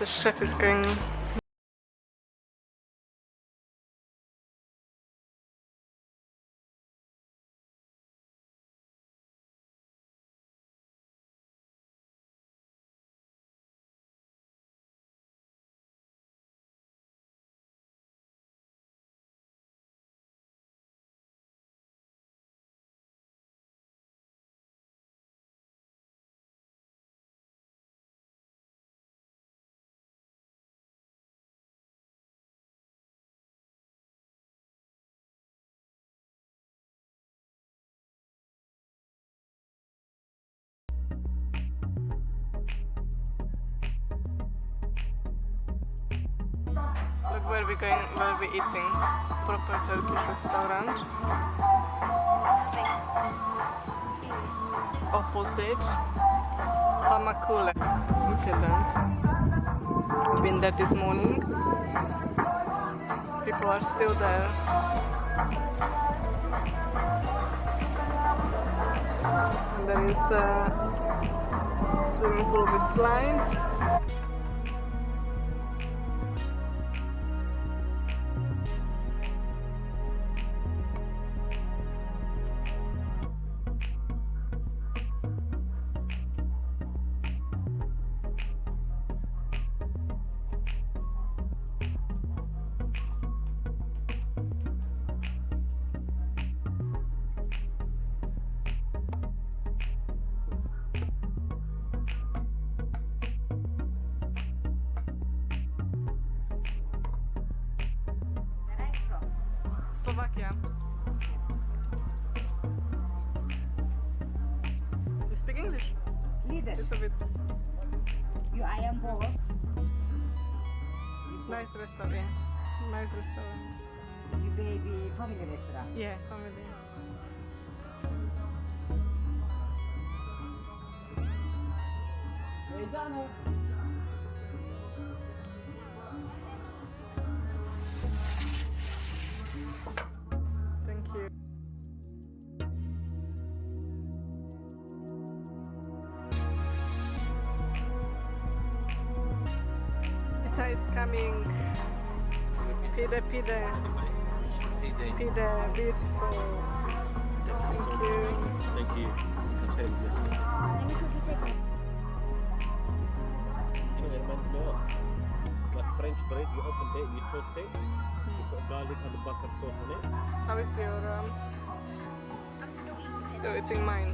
The chef is going. Look where we're going, where we're eating. Proper Turkish restaurant. Opposite Pamakule. Look at that. Been there this morning. People are still there. And there is a swimming pool with slides. Slovakia. You speak English? Leader, It's a bit I am boss. nice restaurant. Yeah. Nice restaurant. You baby family restaurant. Yeah, family. Thank you. Pita is coming. Pide, pide. Pide, beautiful. Thank you. Thank you. You know, it reminds me of like French bread. You open it, you toast it, you put garlic and the butter sauce on it. How is your I'm still eating mine?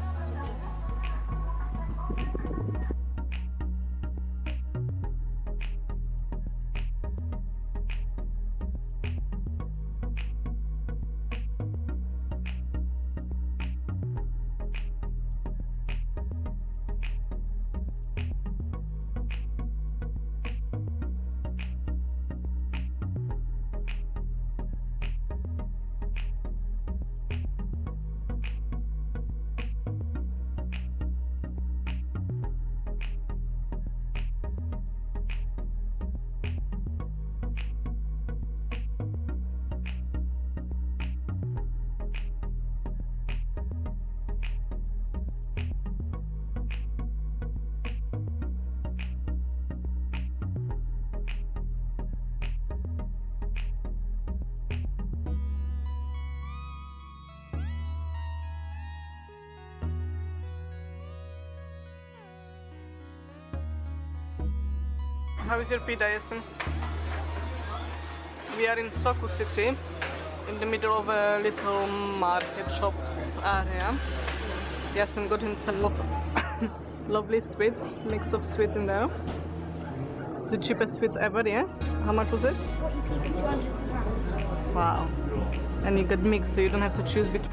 How is your pide, Yasin? We are in Soku City, in the middle of a little market shops area. Yasin got himself lovely sweets, mix of sweets in there. The cheapest sweets ever, yeah? How much was it? £40 for £200. Wow. And you got mixed, so you don't have to choose between.